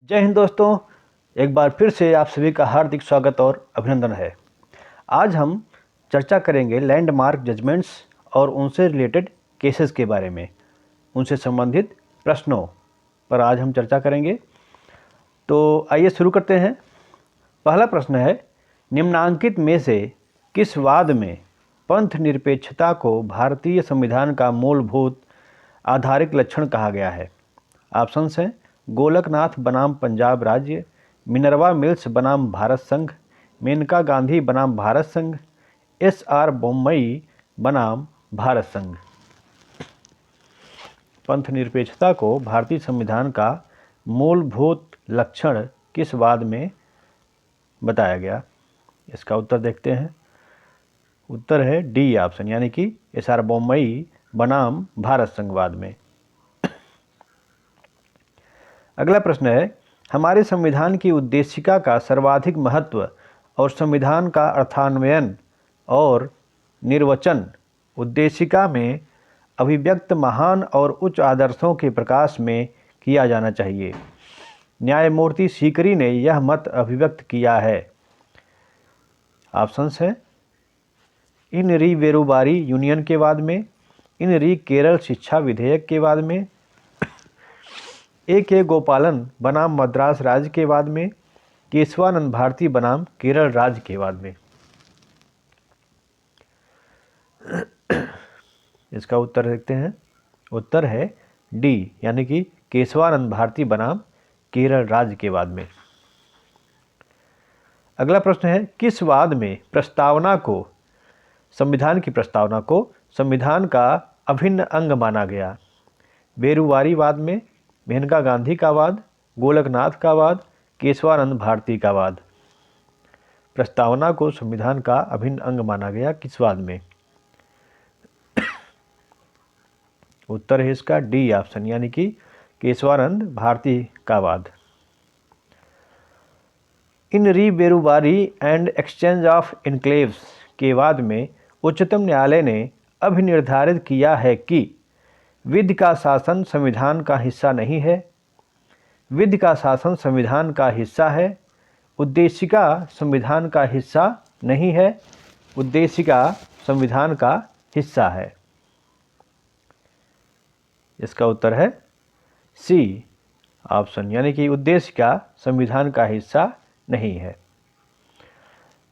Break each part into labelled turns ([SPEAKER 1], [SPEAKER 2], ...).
[SPEAKER 1] जय हिंद दोस्तों। एक बार फिर से आप सभी का हार्दिक स्वागत और अभिनंदन है। आज हम चर्चा करेंगे लैंडमार्क जजमेंट्स और उनसे रिलेटेड केसेस के बारे में, उनसे संबंधित प्रश्नों पर आज हम चर्चा करेंगे। तो आइए शुरू करते हैं। पहला प्रश्न है, निम्नांकित में से किस वाद में पंथ निरपेक्षता को भारतीय संविधान का मूलभूत आधारिक लक्षण कहा गया है? ऑप्शंस हैं गोलकनाथ बनाम पंजाब राज्य, मिनर्वा मिल्स बनाम भारत संघ, मेनका गांधी बनाम भारत संघ, एस.आर. बोम्मई बनाम भारत संघ। पंथ निरपेक्षता को भारतीय संविधान का मूलभूत लक्षण किस वाद में बताया गया? इसका उत्तर देखते हैं। उत्तर है डी ऑप्शन, यानी कि एस.आर. बोम्मई बनाम भारत संघवाद में। अगला प्रश्न है, हमारे संविधान की उद्देशिका का सर्वाधिक महत्व और संविधान का अर्थान्वयन और निर्वचन उद्देशिका में अभिव्यक्त महान और उच्च आदर्शों के प्रकाश में किया जाना चाहिए। न्यायमूर्ति सीकरी ने यह मत अभिव्यक्त किया है। ऑप्शंस हैं इन री वेरुबारी यूनियन के बाद में, इन री केरल शिक्षा विधेयक के बाद में, ए.के. गोपालन बनाम मद्रास राज्य के बाद में, केशवानंद भारती बनाम केरल राज्य के बाद में। इसका उत्तर देखते हैं। उत्तर है डी, यानी कि केशवानंद भारती बनाम केरल राज्य के बाद में। अगला प्रश्न है, किस वाद में प्रस्तावना को, संविधान की प्रस्तावना को संविधान का अभिन्न अंग माना गया? वेरुवारी वाद में, मेनका गांधी का वाद, गोलकनाथ का वाद, केशवानंद भारती का वाद। प्रस्तावना को संविधान का अभिन्न अंग माना गया किस वाद में? उत्तर है इसका डी ऑप्शन, यानी कि केशवानंद भारती का वाद। इन री Berubari and exchange of enclaves के वाद में उच्चतम न्यायालय ने अभिनिर्धारित किया है कि विधि का शासन संविधान का हिस्सा नहीं है, विधि का शासन संविधान का हिस्सा है, उद्देशिका संविधान का हिस्सा नहीं है, उद्देशिका संविधान का हिस्सा है। इसका उत्तर है सी ऑप्शन, यानी कि उद्देशिका संविधान का हिस्सा नहीं है।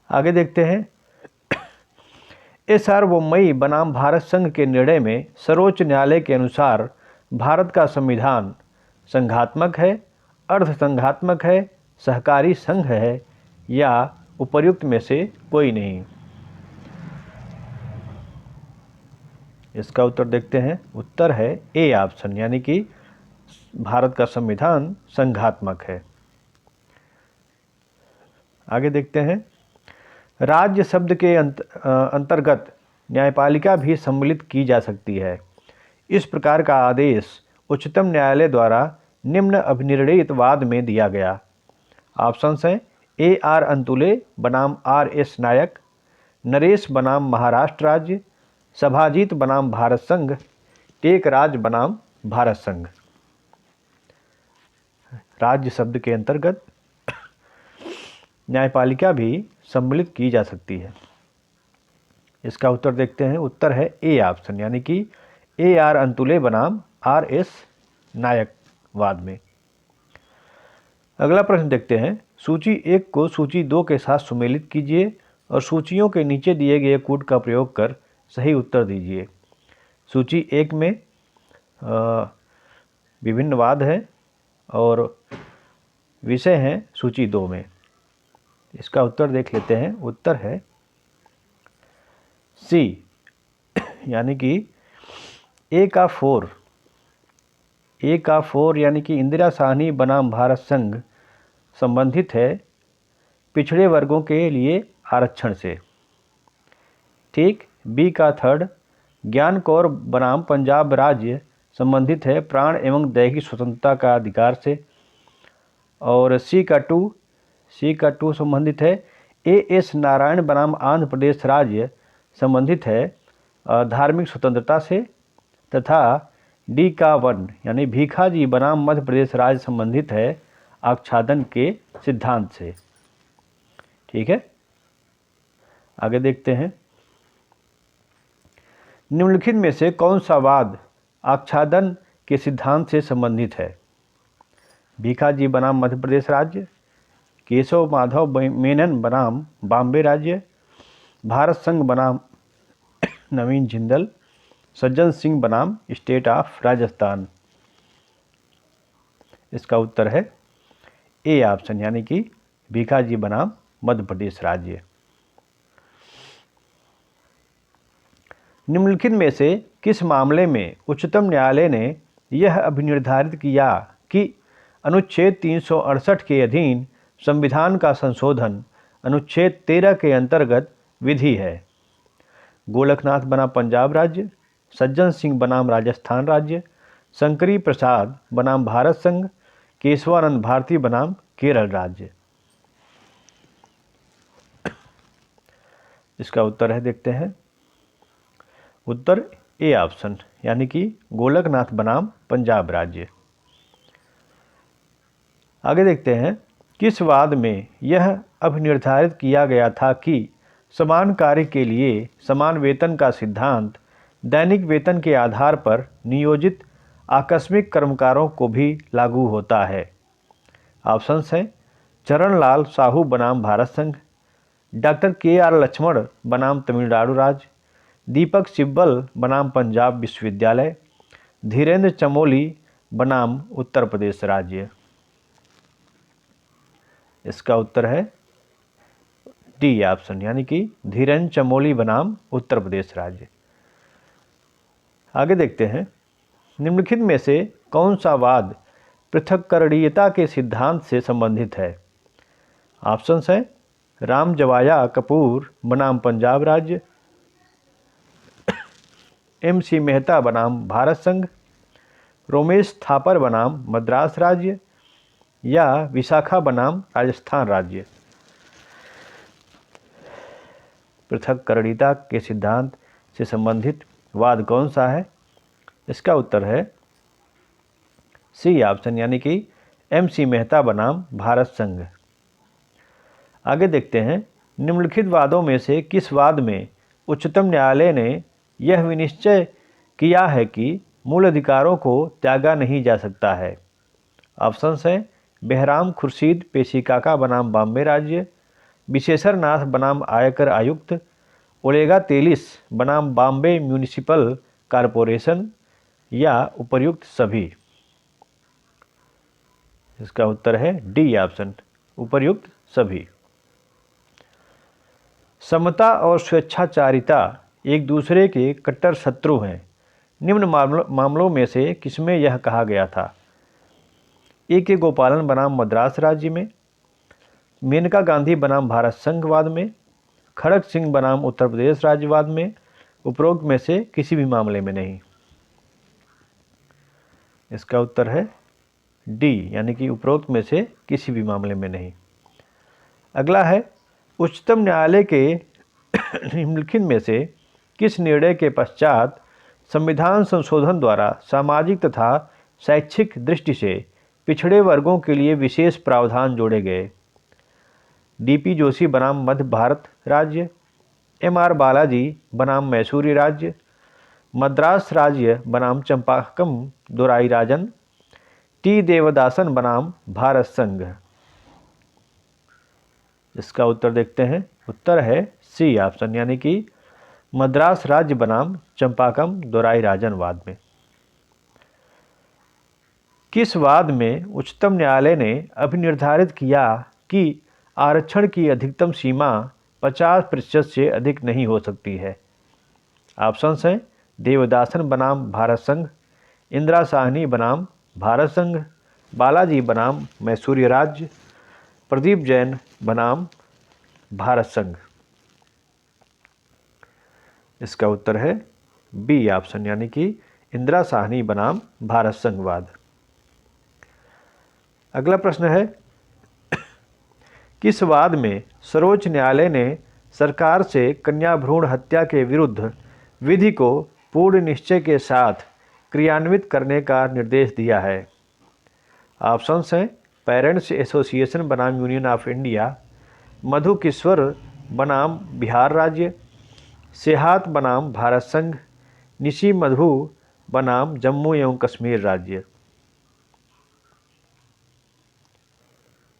[SPEAKER 1] आगे देखते हैं। एस.आर. बोम्मई बनाम भारत संघ के निर्णय में सर्वोच्च न्यायालय के अनुसार भारत का संविधान संघात्मक है, अर्धसंघात्मक है, सहकारी संघ है या उपर्युक्त में से कोई नहीं? इसका उत्तर देखते हैं। उत्तर है ए ऑप्शन, यानी कि भारत का संविधान संघात्मक है। आगे देखते हैं। राज्य शब्द के अंतर्गत न्यायपालिका भी सम्मिलित की जा सकती है। इस प्रकार का आदेश उच्चतम न्यायालय द्वारा निम्न अभिनिर्णित वाद में दिया गया। ऑप्शंस हैं ए.आर. अंतुले बनाम आर.एस. नायक, नरेश बनाम महाराष्ट्र राज्य, सभाजीत बनाम भारत संघ, टेकराज बनाम भारत संघ। राज्य शब्द के अंतर्गत न्यायपालिका भी सम्मिलित की जा सकती है। इसका उत्तर देखते हैं। उत्तर है ए ऑप्शन, यानी कि ए.आर. अंतुले बनाम आर.एस. नायक वाद में। अगला प्रश्न देखते हैं। सूची 1 को सूची 2 के साथ सुमेलित कीजिए और सूचियों के नीचे दिए गए कोड का प्रयोग कर सही उत्तर दीजिए। सूची 1 में विभिन्न वाद हैं और विषय हैं सूची 2 में। इसका उत्तर देख लेते हैं। उत्तर है सी, यानी कि ए का 4 यानी कि इंदिरा साहनी बनाम भारत संघ संबंधित है पिछड़े वर्गों के लिए आरक्षण से। ठीक। बी का 3 ज्ञान कौर बनाम पंजाब राज्य संबंधित है प्राण एवं दैहिक स्वतंत्रता का अधिकार से। और सी का 2 संबंधित है ए.एस. नारायण बनाम आंध्र प्रदेश राज्य संबंधित है धार्मिक स्वतंत्रता से। तथा डी का 1 यानी भीखाजी बनाम मध्य प्रदेश राज्य संबंधित है आच्छादन के सिद्धांत से। ठीक है, आगे देखते हैं। निम्नलिखित में से कौन सा वाद आच्छादन के सिद्धांत से संबंधित है? भीखाजी बनाम मध्य प्रदेश राज्य, केशव माधव मेनन बनाम बॉम्बे राज्य, भारत संघ बनाम नवीन जिंदल, सज्जन सिंह बनाम स्टेट ऑफ राजस्थान। इसका उत्तर है ए ऑप्शन, यानी कि भीखाजी बनाम मध्य प्रदेश राज्य। निम्नलिखित में से किस मामले में उच्चतम न्यायालय ने यह अभिनिर्धारित किया कि अनुच्छेद 368 के अधीन संविधान का संशोधन अनुच्छेद 13 के अंतर्गत विधि है? गोलकनाथ बनाम पंजाब राज्य, सज्जन सिंह बनाम राजस्थान राज्य, शंकरी प्रसाद बनाम भारत संघ, केशवानंद भारती बनाम केरल राज्य। इसका उत्तर है, देखते हैं, उत्तर ए ऑप्शन, यानी कि गोलकनाथ बनाम पंजाब राज्य। आगे देखते हैं। किस वाद में यह अभिनिर्धारित किया गया था कि समान कार्य के लिए समान वेतन का सिद्धांत दैनिक वेतन के आधार पर नियोजित आकस्मिक कर्मकारों को भी लागू होता है? ऑप्शंस हैं चरणलाल साहू बनाम भारत संघ, डॉक्टर के.आर. लक्ष्मण बनाम तमिलनाडु राज्य, दीपक सिब्बल बनाम पंजाब विश्वविद्यालय, धीरेन्द्र चमोली बनाम उत्तर प्रदेश राज्य। इसका उत्तर है डी ऑप्शन, यानी कि धीरेन्द्र चमोली बनाम उत्तर प्रदेश राज्य। आगे देखते हैं। निम्नलिखित में से कौन सा वाद पृथक्करणीयता के सिद्धांत से संबंधित है? ऑप्शंस हैं रामजवाया कपूर बनाम पंजाब राज्य, M.C. मेहता बनाम भारत संघ, रोमेश थापर बनाम मद्रास राज्य या विशाखा बनाम राजस्थान राज्य। पृथक्करणीयता के सिद्धांत से संबंधित वाद कौन सा है? इसका उत्तर है सी ऑप्शन, यानी कि M.C. मेहता बनाम भारत संघ। आगे देखते हैं। निम्नलिखित वादों में से किस वाद में उच्चतम न्यायालय ने यह विनिश्चय किया है कि मूल अधिकारों को त्यागा नहीं जा सकता है? ऑप्शंस हैं बेहराम खुर्शीद पेशीकाका बनाम बॉम्बे राज्य, विशेषर नाथ बनाम आयकर आयुक्त, ओलेगा तेलिस बनाम बॉम्बे म्यूनिसिपल कॉरपोरेशन या उपर्युक्त सभी। इसका उत्तर है डी ऑप्शन, उपर्युक्त सभी। समता और स्वेच्छाचारिता एक दूसरे के कट्टर शत्रु हैं। निम्न मामलों में से किसमें यह कहा गया था? A.K. गोपालन बनाम मद्रास राज्य में, मेनका गांधी बनाम भारत संघवाद में, खड़ग सिंह बनाम उत्तर प्रदेश राज्यवाद में, उपरोक्त में से किसी भी मामले में नहीं। इसका उत्तर है डी, यानी कि उपरोक्त में से किसी भी मामले में नहीं। अगला है उच्चतम न्यायालय के निम्नलिखित में से किस निर्णय के पश्चात संविधान संशोधन द्वारा सामाजिक तथा शैक्षिक दृष्टि से पिछड़े वर्गों के लिए विशेष प्रावधान जोड़े गए? D.P. जोशी बनाम मध्य भारत राज्य, M.R. बालाजी बनाम मैसूरी राज्य, मद्रास राज्य बनाम चंपाकम दोराई राजन, T. देवदासन बनाम भारत संघ। इसका उत्तर देखते हैं। उत्तर है सी ऑप्शन, यानी कि मद्रास राज्य बनाम चंपाकम दोराई राजन वाद में। किस वाद में उच्चतम न्यायालय ने अभिनिर्धारित किया कि आरक्षण की अधिकतम सीमा 50% से अधिक नहीं हो सकती है? ऑप्शंस हैं देवदासन बनाम भारत संघ, इंदिरा साहनी बनाम भारत संघ, बालाजी बनाम मैसूरी राज्य, प्रदीप जैन बनाम भारत संघ। इसका उत्तर है बी ऑप्शन, यानी कि इंदिरा साहनी बनाम भारत संघवाद। अगला प्रश्न है किस वाद में सर्वोच्च न्यायालय ने सरकार से कन्या भ्रूण हत्या के विरुद्ध विधि को पूर्ण निश्चय के साथ क्रियान्वित करने का निर्देश दिया है? ऑप्शंस हैं पेरेंट्स एसोसिएशन बनाम यूनियन ऑफ इंडिया, मधु किश्वर बनाम बिहार राज्य, सेहात बनाम भारत संघ, निशी मधु बनाम जम्मू एवं कश्मीर राज्य।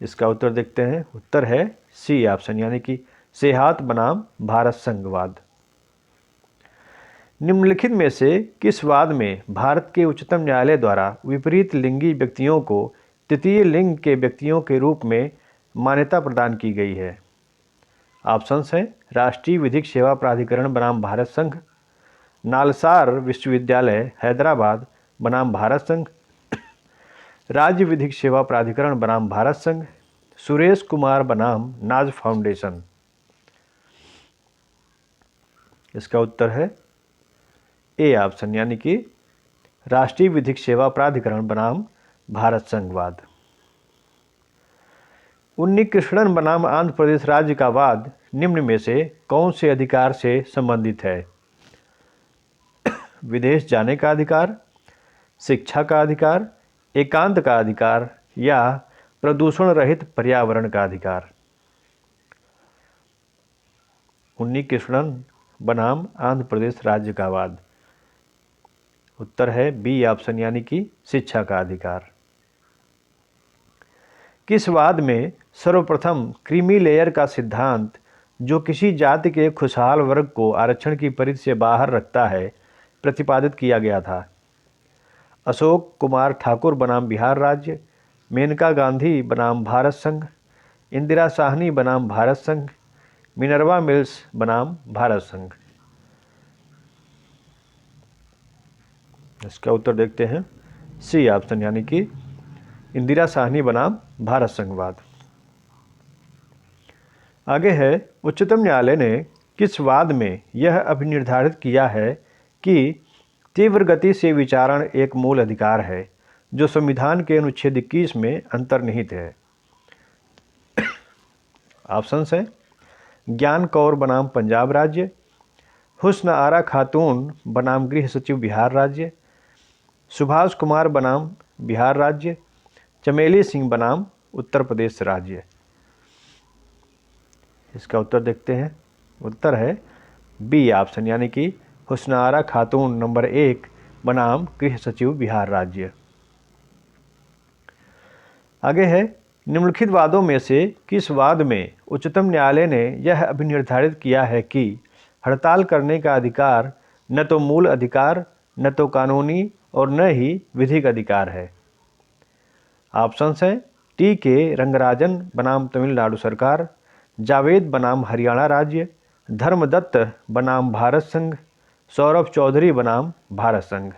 [SPEAKER 1] इसका उत्तर देखते हैं। उत्तर है सी ऑप्शन, यानी कि सेहात बनाम भारत संघवाद। निम्नलिखित में से किस वाद में भारत के उच्चतम न्यायालय द्वारा विपरीत लिंगी व्यक्तियों को तृतीय लिंग के व्यक्तियों के रूप में मान्यता प्रदान की गई है? ऑप्शंस हैं राष्ट्रीय विधिक सेवा प्राधिकरण बनाम भारत संघ, नालसार विश्वविद्यालय हैदराबाद बनाम भारत संघ, राज्य विधिक सेवा प्राधिकरण बनाम भारत संघ, सुरेश कुमार बनाम नाज फाउंडेशन। इसका उत्तर है ए ऑप्शन, यानी कि राष्ट्रीय विधिक सेवा प्राधिकरण बनाम भारत संघवाद। उन्नी कृष्णन बनाम आंध्र प्रदेश राज्य का वाद निम्न में से कौन से अधिकार से संबंधित है? विदेश जाने का अधिकार, शिक्षा का अधिकार, एकांत का अधिकार या प्रदूषण रहित पर्यावरण का अधिकार? उन्नी कृष्णन बनाम आंध्र प्रदेश राज्य का वाद। उत्तर है बी ऑप्शन, यानी कि शिक्षा का अधिकार। किस वाद में सर्वप्रथम क्रीमी लेयर का सिद्धांत, जो किसी जाति के खुशहाल वर्ग को आरक्षण की परिधि से बाहर रखता है, प्रतिपादित किया गया था? अशोक कुमार ठाकुर बनाम बिहार राज्य, मेनका गांधी बनाम भारत संघ, इंदिरा साहनी बनाम भारत संघ, मिनर्वा मिल्स बनाम भारत संघ। इसका उत्तर देखते हैं। सी ऑप्शन, यानी कि इंदिरा साहनी बनाम भारत संघवाद। आगे है, उच्चतम न्यायालय ने किस वाद में यह अभिनिर्धारित किया है कि तीव्र गति से विचारण एक मूल अधिकार है, जो संविधान के अनुच्छेद 21 में अंतर्निहित है? ऑप्शंस हैं ज्ञान कौर बनाम पंजाब राज्य, हुस्न आरा खातून बनाम गृह सचिव बिहार राज्य, सुभाष कुमार बनाम बिहार राज्य, चमेली सिंह बनाम उत्तर प्रदेश राज्य। इसका उत्तर देखते हैं। उत्तर है बी ऑप्शन, यानी कि हुस्न आरा खातून नंबर 1 बनाम गृह सचिव बिहार राज्य। आगे है, निम्नलिखित वादों में से किस वाद में उच्चतम न्यायालय ने यह अभिनिर्धारित किया है कि हड़ताल करने का अधिकार न तो मूल अधिकार, न तो कानूनी और न ही विधिक अधिकार है? ऑप्शंस हैं टी के रंगराजन बनाम तमिलनाडु सरकार, जावेद बनाम हरियाणा राज्य, धर्मदत्त बनाम भारत संघ, सौरभ चौधरी बनाम भारत संघ।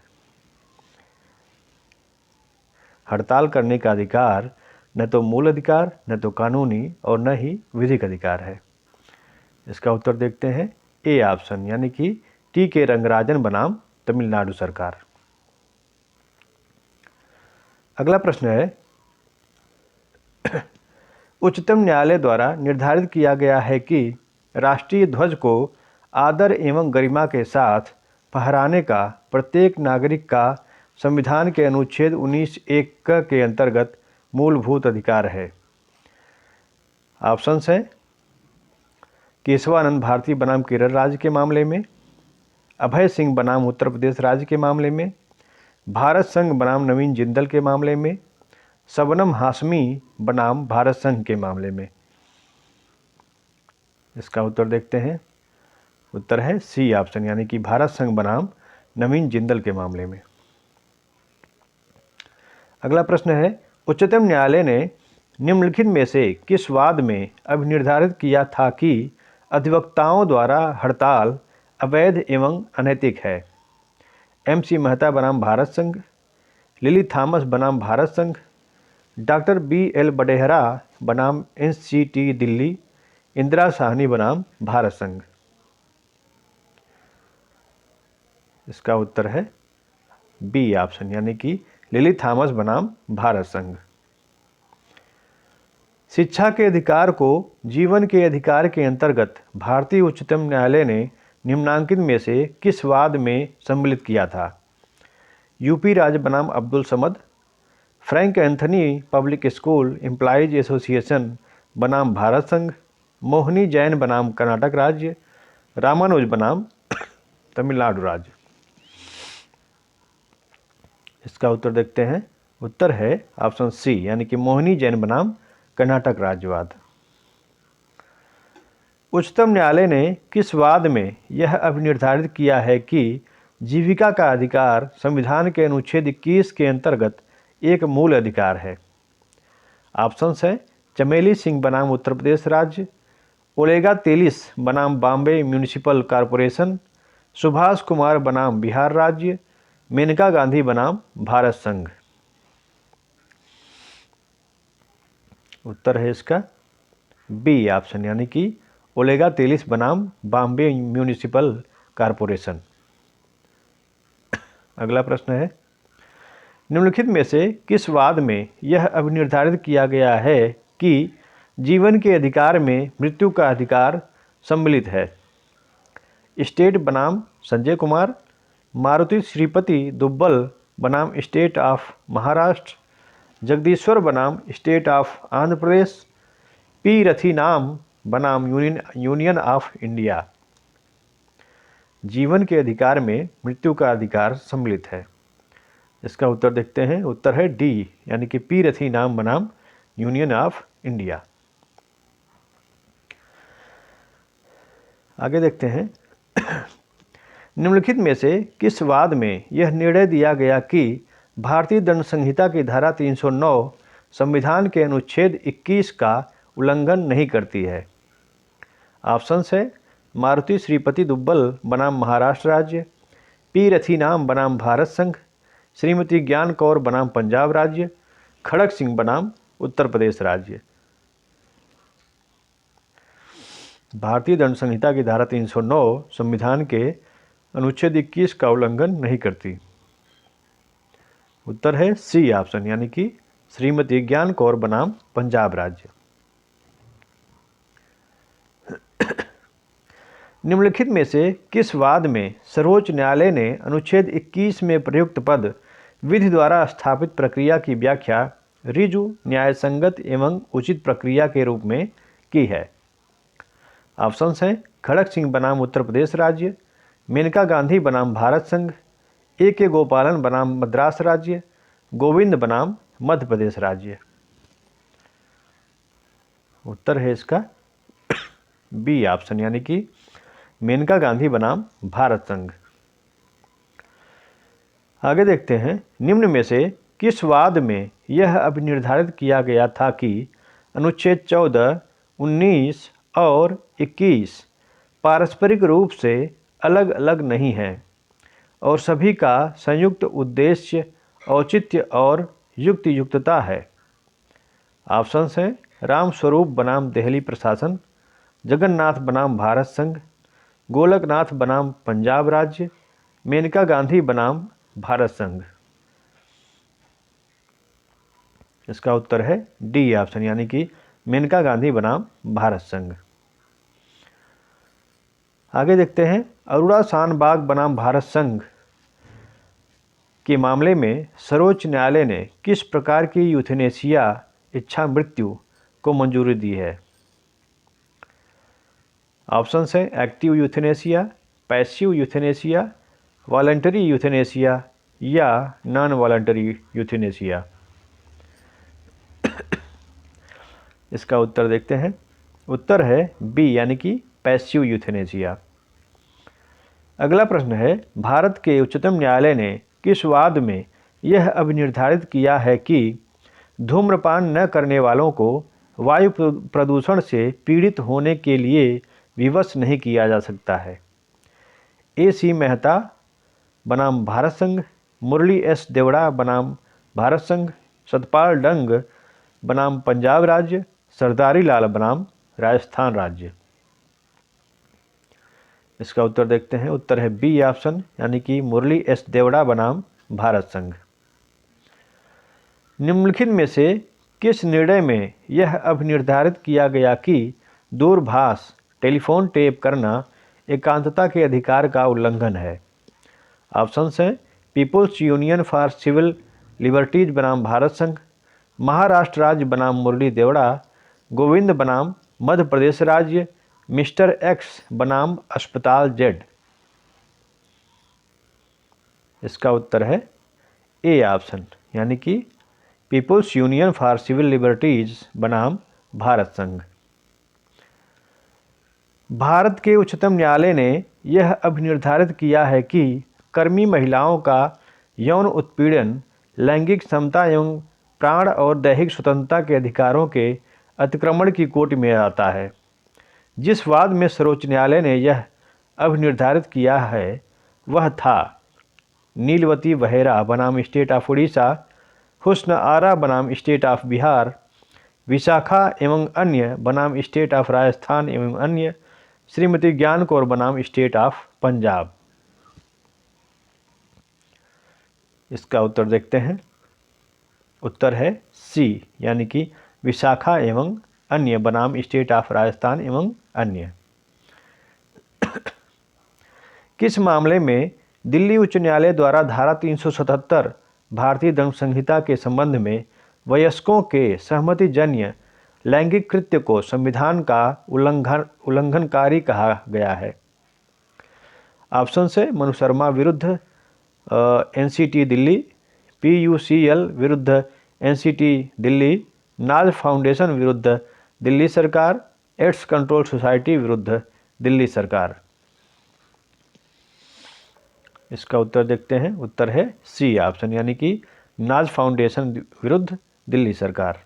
[SPEAKER 1] हड़ताल करने का अधिकार न तो मूल अधिकार, न तो कानूनी और न ही विधिक अधिकार है। इसका उत्तर देखते हैं। ए ऑप्शन, यानी कि टी के रंगराजन बनाम तमिलनाडु सरकार। अगला प्रश्न है, उच्चतम न्यायालय द्वारा निर्धारित किया गया है कि राष्ट्रीय ध्वज को आदर एवं गरिमा के साथ फहराने का प्रत्येक नागरिक का संविधान के अनुच्छेद 19(1) के अंतर्गत मूलभूत अधिकार है। ऑप्शंस हैं केशवानंद भारती बनाम केरल राज्य के मामले में, अभय सिंह बनाम उत्तर प्रदेश राज्य के मामले में, भारत संघ बनाम नवीन जिंदल के मामले में, शबनम हाशमी बनाम भारत संघ के मामले में। इसका उत्तर देखते हैं। उत्तर है सी ऑप्शन, यानी कि भारत संघ बनाम नवीन जिंदल के मामले में। अगला प्रश्न है, उच्चतम न्यायालय ने निम्नलिखित में से किस वाद में अभिनिर्धारित किया था कि अधिवक्ताओं द्वारा हड़ताल अवैध एवं अनैतिक है? MC मेहता बनाम भारत संघ, लिली थॉमस बनाम भारत संघ, डॉक्टर BL बडेहरा बनाम NCT दिल्ली, इंदिरा साहनी बनाम भारत संघ। इसका उत्तर है बी ऑप्शन, यानी कि लिली थॉमस बनाम भारत संघ। शिक्षा के अधिकार को जीवन के अधिकार के अंतर्गत भारतीय उच्चतम न्यायालय ने निम्नांकित में से किस वाद में सम्मिलित किया था? यूपी राज्य बनाम Abdul Samad, Frank Anthony public school employees association बनाम भारत संघ, मोहिनी जैन बनाम कर्नाटक राज्य, रामानुज बनाम तमिलनाडु राज्य। इसका उत्तर देखते हैं। उत्तर है ऑप्शन सी यानी कि मोहिनी जैन बनाम कर्नाटक राज्यवाद। उच्चतम न्यायालय ने किस वाद में यह अभिनिर्धारित किया है कि जीविका का अधिकार संविधान के अनुच्छेद 21 के अंतर्गत एक मूल अधिकार है? ऑप्शंस हैं चमेली सिंह बनाम उत्तर प्रदेश राज्य, ओलेगा तेलिस बनाम बॉम्बे म्यूनिसिपल कॉरपोरेशन, सुभाष कुमार बनाम बिहार राज्य, मेनका गांधी बनाम भारत संघ। उत्तर है इसका बी ऑप्शन यानी कि ओलेगा तेलिस बनाम बॉम्बे म्यूनिसिपल कॉरपोरेशन। अगला प्रश्न है निम्नलिखित में से किस वाद में यह अभिनिर्धारित किया गया है कि जीवन के अधिकार में मृत्यु का अधिकार सम्मिलित है? स्टेट बनाम संजय कुमार, मारुति श्रीपति दुब्बल बनाम स्टेट ऑफ महाराष्ट्र, जगदीश्वर बनाम state of Andhra Pradesh, P Rathinam बनाम यूनियन ऑफ इंडिया। जीवन के अधिकार में मृत्यु का अधिकार सम्मिलित है। इसका उत्तर देखते हैं। उत्तर है डी यानी कि पी रथीनाम बनाम यूनियन ऑफ इंडिया। आगे देखते हैं निम्नलिखित में से किस वाद में यह निर्णय दिया गया कि भारतीय दंड संहिता की धारा 309 संविधान के अनुच्छेद 21 का उल्लंघन नहीं करती है? ऑप्शंस है मारुति श्रीपति दुब्बल बनाम महाराष्ट्र राज्य, पी रथीनाम बनाम भारत संघ, श्रीमती ज्ञान कौर बनाम पंजाब राज्य, खड़क सिंह बनाम उत्तर प्रदेश राज्य। भारतीय दंड संहिता की धारा 309 संविधान के अनुच्छेद 21 का उल्लंघन नहीं करती। उत्तर है सी ऑप्शन यानी कि श्रीमती ज्ञान कौर बनाम पंजाब राज्य। निम्नलिखित में से किस वाद में सर्वोच्च न्यायालय ने अनुच्छेद 21 में प्रयुक्त पद विधि द्वारा स्थापित प्रक्रिया की व्याख्या ऋजु, न्यायसंगत एवं उचित प्रक्रिया के रूप में की है? ऑप्शंस हैं खड़क सिंह बनाम उत्तर प्रदेश राज्य, मेनका गांधी बनाम भारत संघ, ए के गोपालन बनाम मद्रास राज्य, गोविंद बनाम मध्य प्रदेश राज्य। उत्तर है इसका बी ऑप्शन यानी कि मेनका गांधी बनाम भारत संघ। आगे देखते हैं निम्न में से किस वाद में यह अभिनिर्धारित किया गया था कि अनुच्छेद 14, 19 और 21 पारस्परिक रूप से अलग अलग नहीं हैं और सभी का संयुक्त उद्देश्य औचित्य और युक्तियुक्तता है? ऑप्शंस हैं राम स्वरूप बनाम दिल्ली प्रशासन, जगन्नाथ बनाम भारत संघ, गोलकनाथ बनाम पंजाब राज्य, मेनका गांधी बनाम भारत संघ। इसका उत्तर है डी ऑप्शन यानी कि मेनका गांधी बनाम भारत संघ। आगे देखते हैं अरोड़ा शानबाग बनाम भारत संघ के मामले में सर्वोच्च न्यायालय ने किस प्रकार की यूथेनेसिया इच्छा मृत्यु को मंजूरी दी है? ऑप्शंस हैं active euthanasia, passive euthanasia, voluntary euthanasia या नॉन वॉलंटरी यूथेनेसिया। इसका उत्तर देखते हैं। उत्तर है बी यानी कि पैसिव यूथेनेसिया। अगला प्रश्न है भारत के उच्चतम न्यायालय ने किस वाद में यह अभिनिर्धारित किया है कि धूम्रपान न करने वालों को वायु प्रदूषण से पीड़ित होने के लिए विवश नहीं किया जा सकता है? ए सी मेहता बनाम भारत संघ, मुरली एस देवड़ा बनाम भारत संघ, सतपाल डंग बनाम पंजाब राज्य, सरदारी लाल बनाम राजस्थान राज्य। इसका उत्तर देखते हैं। उत्तर है बी ऑप्शन यानी कि मुरली एस देवड़ा बनाम भारत संघ। निम्नलिखित में से किस निर्णय में यह अभिनिर्धारित किया गया कि दूरभाष टेलीफोन टेप करना एकांतता के अधिकार का उल्लंघन है? ऑप्शंस हैं people's union for civil liberties बनाम भारत संघ, महाराष्ट्र राज्य बनाम मुरली देवड़ा, गोविंद बनाम मध्य प्रदेश राज्य, मिस्टर एक्स बनाम अस्पताल जेड। इसका उत्तर है ए ऑप्शन, यानी कि people's union for civil liberties बनाम भारत संघ। भारत के उच्चतम न्यायालय ने यह अभिनिर्धारित किया है कि कर्मी महिलाओं का यौन उत्पीड़न लैंगिक समता एवं प्राण और दैहिक स्वतंत्रता के अधिकारों के अतिक्रमण की कोटि में आता है। जिस वाद में सर्वोच्च न्यायालय ने यह अभिनिर्धारित किया है वह था नीलवती बहेरा बनाम स्टेट ऑफ उड़ीसा, हुस्न आरा बनाम स्टेट ऑफ बिहार, विशाखा एवं अन्य बनाम स्टेट ऑफ राजस्थान एवं अन्य, श्रीमती ज्ञान कौर बनाम स्टेट ऑफ पंजाब। इसका उत्तर देखते हैं। उत्तर है सी, यानी कि विशाखा एवं अन्य बनाम स्टेट ऑफ राजस्थान एवं अन्य। किस मामले में दिल्ली उच्च न्यायालय द्वारा धारा 377 भारतीय दंड संहिता के संबंध में वयस्कों के सहमतिजन्य लैंगिक कृत्य को संविधान का उल्लंघनकारी कहा गया है? ऑप्शन से मनु शर्मा विरुद्ध एनसीटी दिल्ली, पीयूसीएल विरुद्ध एनसीटी दिल्ली, नाज फाउंडेशन विरुद्ध दिल्ली सरकार, एड्स कंट्रोल सोसाइटी विरुद्ध दिल्ली सरकार। इसका उत्तर देखते हैं। उत्तर है सी ऑप्शन, यानी कि नाज फाउंडेशन विरुद्ध दिल्ली सरकार।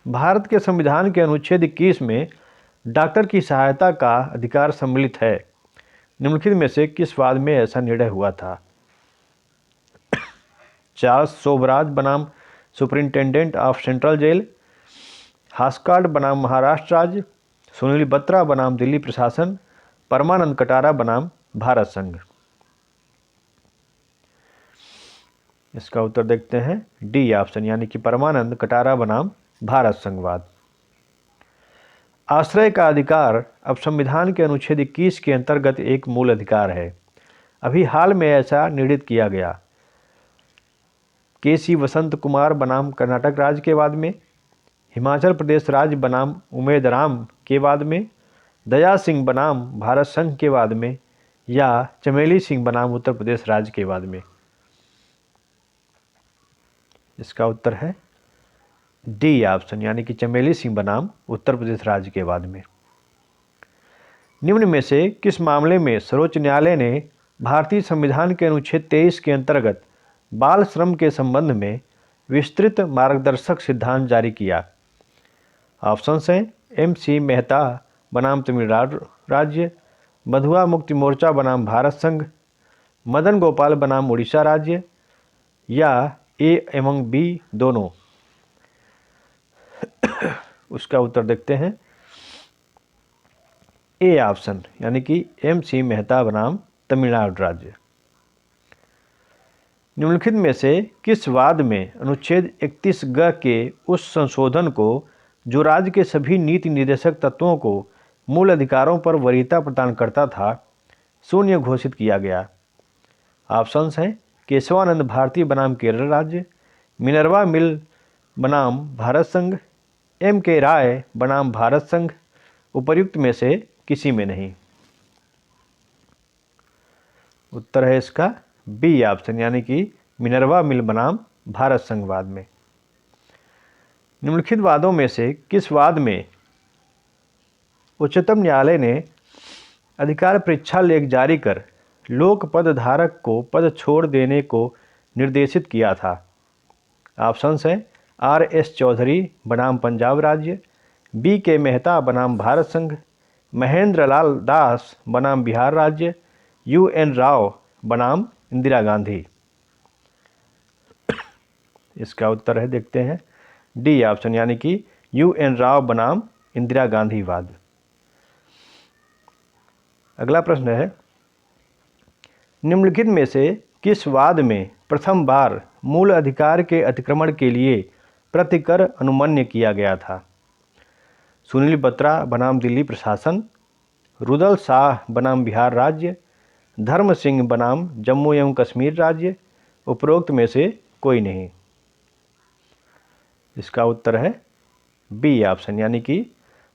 [SPEAKER 1] भारत के संविधान के अनुच्छेद 21 में डॉक्टर की सहायता का अधिकार सम्मिलित है। निम्नलिखित में से किस वाद में ऐसा निर्णय हुआ था? चार्ल्स शोभराज बनाम सुपरिंटेंडेंट ऑफ सेंट्रल जेल, हास्कार्ड बनाम महाराष्ट्र राज्य, सुनील बत्रा बनाम दिल्ली प्रशासन, परमानंद कटारा बनाम भारत संघ। इसका उत्तर देखते हैं। डी ऑप्शन, यानी कि परमानंद कटारा बनाम भारत संघवाद। आश्रय का अधिकार अब संविधान के अनुच्छेद 21 के अंतर्गत एक मूल अधिकार है। अभी हाल में ऐसा निर्णित किया गया। केसी वसंत कुमार बनाम कर्नाटक राज्य के वाद में, हिमाचल प्रदेश राज्य बनाम उमेद राम के वाद में, दया सिंह बनाम भारत संघ के वाद में, या चमेली सिंह बनाम उत्तर प्रदेश राज्य के वाद में। इसका उत्तर है डी ऑप्शन, यानी कि चमेली सिंह बनाम उत्तर प्रदेश राज्य के वाद में। निम्न में से किस मामले में सर्वोच्च न्यायालय ने भारतीय संविधान के अनुच्छेद 23 के अंतर्गत बाल श्रम के संबंध में विस्तृत मार्गदर्शक सिद्धांत जारी किया? ऑप्शन हैं MC मेहता बनाम तमिलनाडु राज्य, मधुआ मुक्ति मोर्चा बनाम भारत संघ, मदन गोपाल बनाम उड़ीसा राज्य, या ए एवं बी दोनों। उसका उत्तर देखते हैं। ए ऑप्शन, यानी कि MC मेहता बनाम तमिलनाडु राज्य। निम्नलिखित में से किस वाद में अनुच्छेद 31 के उस संशोधन को जो राज्य के सभी नीति निर्देशक तत्वों को मूल अधिकारों पर वरीयता प्रदान करता था शून्य घोषित किया गया? ऑप्शंस हैं केशवानंद भारती बनाम केरल राज्य, मिनर्वा मिल बनाम भारत संघ, MK राय बनाम भारत संघ, उपर्युक्त में से किसी में नहीं। उत्तर है इसका बी ऑप्शन, यानी कि मिनर्वा मिल बनाम भारत संघवाद में। निम्नलिखित वादों में से किस वाद में उच्चतम न्यायालय ने अधिकार परीक्षा लेख जारी कर लोक पद धारक को पद छोड़ देने को निर्देशित किया था? ऑप्शंस हैं RS चौधरी बनाम पंजाब राज्य, BK मेहता बनाम भारत संघ, महेंद्र लाल दास बनाम बिहार राज्य, UN राव बनाम इंदिरा गांधी। इसका उत्तर है, देखते हैं, डी ऑप्शन, यानी कि UN राव बनाम इंदिरा गांधी वाद। अगला प्रश्न है, निम्नलिखित में से किस वाद में प्रथम बार मूल अधिकार के अतिक्रमण के लिए प्रतिकर अनुमन्य किया गया था? सुनील बत्रा बनाम दिल्ली प्रशासन, रुदल शाह बनाम बिहार राज्य, धर्म सिंह बनाम जम्मू एवं कश्मीर राज्य, उपरोक्त में से कोई नहीं। इसका उत्तर है बी ऑप्शन, यानी कि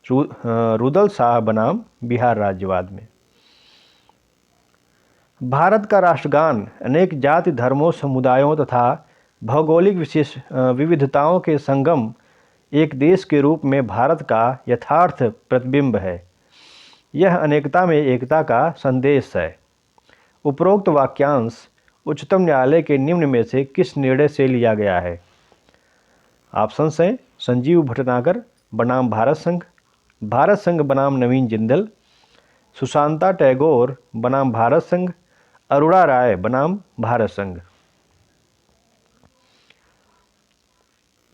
[SPEAKER 1] रुदल शाह बनाम बिहार राज्यवाद में। भारत का राष्ट्रगान अनेक जाति धर्मों समुदायों तथा भौगोलिक विविधताओं के संगम एक देश के रूप में भारत का यथार्थ प्रतिबिंब है। यह अनेकता में एकता का संदेश है। उपरोक्त वाक्यांश उच्चतम न्यायालय के निम्न में से किस निर्णय से लिया गया है? ऑप्शंस हैं संजीव भटनागर बनाम भारत संघ बनाम नवीन जिंदल, सुशांता टैगोर बनाम भारत संघ, अरुणा राय बनाम भारत संघ।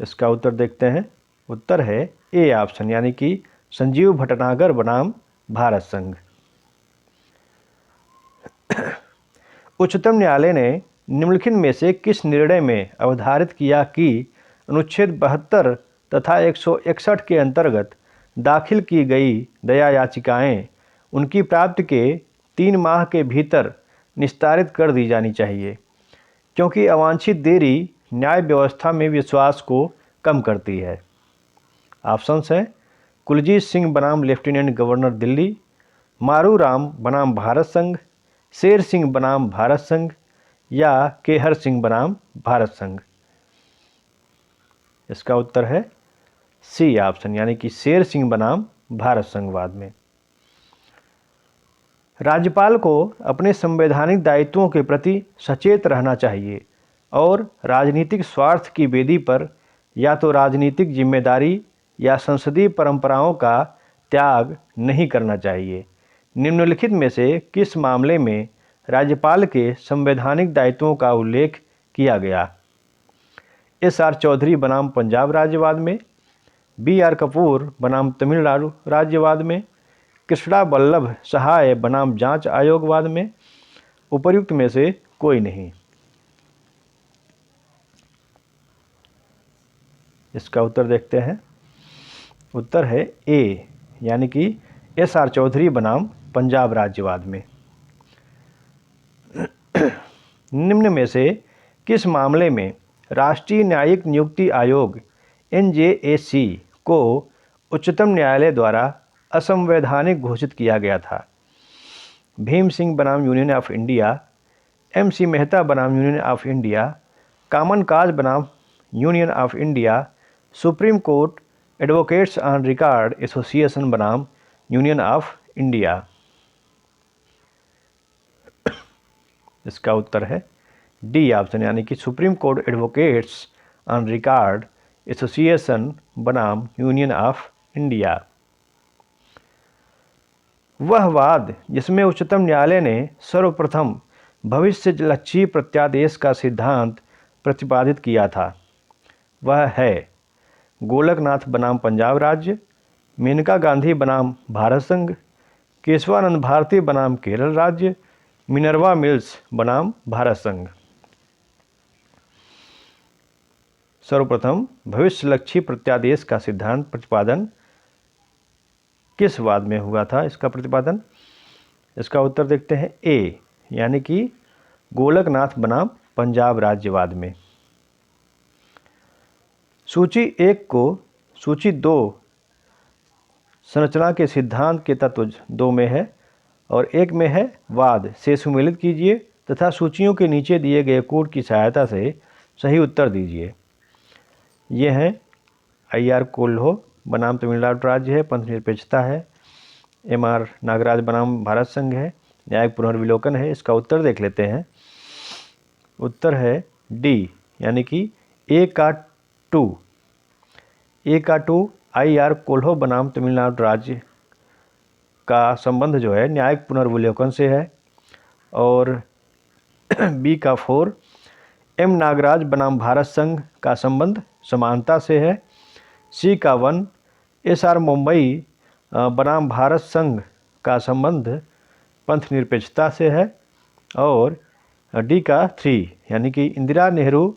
[SPEAKER 1] इसका उत्तर देखते हैं। उत्तर है ए ऑप्शन, यानी कि संजीव भटनागर बनाम भारत संघ। उच्चतम न्यायालय ने निम्नलिखित में से किस निर्णय में अवधारित किया कि अनुच्छेद 72 तथा 161 के अंतर्गत दाखिल की गई दया याचिकाएं उनकी प्राप्ति के 3 माह के भीतर निस्तारित कर दी जानी चाहिए, क्योंकि अवांछित देरी न्याय व्यवस्था में विश्वास को कम करती है। ऑप्शंस हैं कुलजीत सिंह बनाम लेफ्टिनेंट गवर्नर दिल्ली, मारू राम बनाम भारत संघ, शेर सिंह बनाम भारत संघ या केहर सिंह बनाम भारत संघ। इसका उत्तर है सी ऑप्शन, यानी कि शेर सिंह बनाम भारत संघवाद में। राज्यपाल को अपने संवैधानिक दायित्वों के प्रति सचेत रहना चाहिए और राजनीतिक स्वार्थ की बेदी पर या तो राजनीतिक जिम्मेदारी या संसदीय परंपराओं का त्याग नहीं करना चाहिए। निम्नलिखित में से किस मामले में राज्यपाल के संवैधानिक दायित्वों का उल्लेख किया गया? एस.आर. चौधरी बनाम पंजाब राज्यवाद में, बी.आर. कपूर बनाम तमिलनाडु राज्यवाद में, कृष्णा वल्लभ सहाय बनाम जांच आयोगवाद में, उपर्युक्त में से कोई नहीं। इसका उत्तर देखते हैं। उत्तर है ए, यानी कि एस.आर. चौधरी बनाम पंजाब राज्यवाद में। निम्न में से किस मामले में राष्ट्रीय न्यायिक नियुक्ति आयोग NJAC को उच्चतम न्यायालय द्वारा असंवैधानिक घोषित किया गया था? भीम सिंह बनाम union of India, MC Mehta बनाम यूनियन ऑफ इंडिया, कामन काज बनाम union of India, supreme court advocates on record association बनाम यूनियन ऑफ इंडिया। इसका उत्तर है डी ऑप्शन, यानी कि supreme court advocates on record association बनाम यूनियन ऑफ इंडिया। वह वाद जिसमें उच्चतम न्यायालय ने सर्वप्रथम भविष्यलक्षी प्रत्यादेश का सिद्धांत प्रतिपादित किया था, वह है गोलकनाथ बनाम पंजाब राज्य, मेनका गांधी बनाम भारत संघ, केशवानंद भारती बनाम केरल राज्य, मिनर्वा मिल्स बनाम भारत संघ। सर्वप्रथम भविष्यलक्षी प्रत्यादेश का सिद्धांत प्रतिपादन किस वाद में हुआ था? इसका प्रतिपादन, इसका उत्तर देखते हैं ए, यानी कि गोलकनाथ बनाम पंजाब राज्यवाद में। सूची 1 को सूची 2 संरचना के सिद्धांत के तत्व 2 में है और 1 में है वाद से सुमेलित कीजिए तथा सूचियों के नीचे दिए गए कोड की सहायता से सही उत्तर दीजिए। ये हैं I.R. कोल्हो बनाम तमिलनाडु राज्य है, पंथ निरपेक्षता है, M.R. नागराज बनाम भारत संघ है, न्यायिक पुनर्विलोकन है। इसका उत्तर देख लेते हैं। उत्तर है डी, यानी कि ए का 2 I.R. कोल्हो बनाम तमिलनाडु राज्य का संबंध जो है न्यायिक पुनर्विलोकन से है और बी का 4 M. नागराज बनाम भारत संघ का संबंध समानता से है। सी का 1 S.R. मुंबई बनाम भारत संघ का संबंध पंथ निरपेक्षता से है और डी का 3 यानी कि इंदिरा नेहरू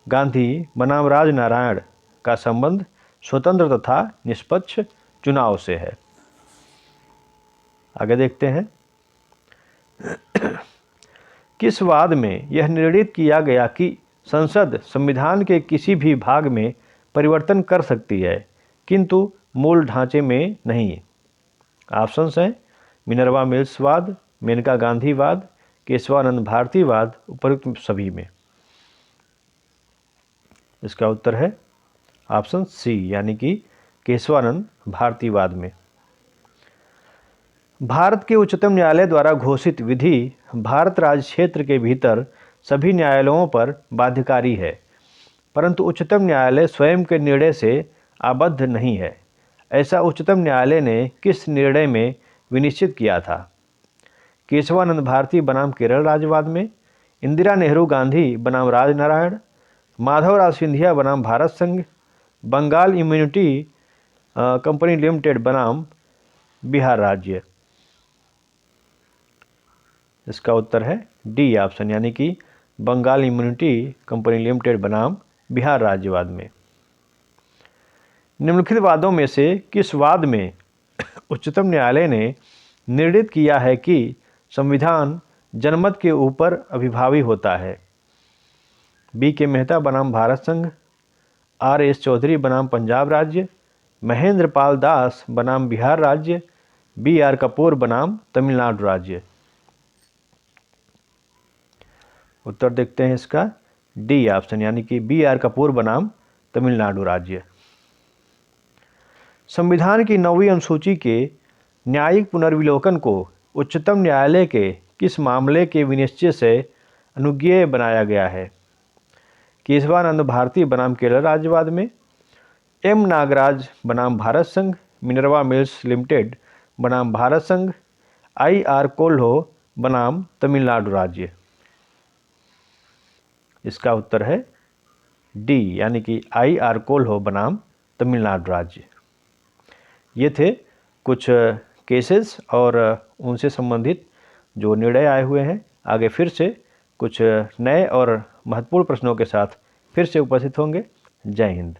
[SPEAKER 1] गांधी बनाम राजनारायण का संबंध स्वतंत्र तथा निष्पक्ष चुनाव से है। आगे देखते हैं। किस वाद में यह निर्णीत किया गया कि संसद संविधान के किसी भी भाग में परिवर्तन कर सकती है किंतु मूल ढांचे में नहीं? ऑप्शंस हैं मिनर्वा मिल्स वाद, मेनका गांधी वाद, केशवानंद भारती वाद, उपरोक्त सभी में। इसका उत्तर है ऑप्शन सी यानी कि केशवानंद भारती वाद में। भारत के उच्चतम न्यायालय द्वारा घोषित विधि भारत राज्य क्षेत्र के भीतर सभी न्यायालयों पर बाध्यकारी है, परंतु उच्चतम न्यायालय स्वयं के निर्णय से आबद्ध नहीं है। ऐसा उच्चतम न्यायालय ने किस निर्णय में विनिश्चित किया था? केशवानंद भारती बनाम केरल राज्यवाद में, इंदिरा नेहरू गांधी बनाम राजनारायण, माधवराव सिंधिया बनाम भारत संघ, बंगाल इम्यूनिटी कंपनी लिमिटेड बनाम बिहार राज्य। इसका उत्तर है डी ऑप्शन यानी कि बंगाल इम्यूनिटी कंपनी लिमिटेड बनाम बिहार राज्यवाद में। निम्नलिखित वादों में से किस वाद में उच्चतम न्यायालय ने निर्णीत किया है कि संविधान जनमत के ऊपर अभिभावी होता है? बी के मेहता बनाम भारत संघ, आर एस चौधरी बनाम पंजाब राज्य, महेंद्र पाल दास बनाम बिहार राज्य, बी आर कपूर बनाम तमिलनाडु राज्य। उत्तर देखते हैं इसका डी ऑप्शन यानी कि बी आर कपूर बनाम तमिलनाडु राज्य। संविधान की 9वीं अनुसूची के न्यायिक पुनर्विलोकन को उच्चतम न्यायालय के किस मामले के विनिश्चय से अनुज्ञेय बनाया गया है? केशवानंद भारती बनाम केरल राज्यवाद में, एम नागराज बनाम भारत संघ, मिनर्वा मिल्स लिमिटेड बनाम भारत संघ, आई आर कोल्हो बनाम तमिलनाडु राज्य। इसका उत्तर है डी यानी कि आई आर कोल्हो बनाम तमिलनाडु राज्य। ये थे कुछ केसेस और उनसे संबंधित जो निर्णय आए हुए हैं। आगे फिर से कुछ नए और महत्वपूर्ण प्रश्नों के साथ फिर से उपस्थित होंगे। जय हिंद।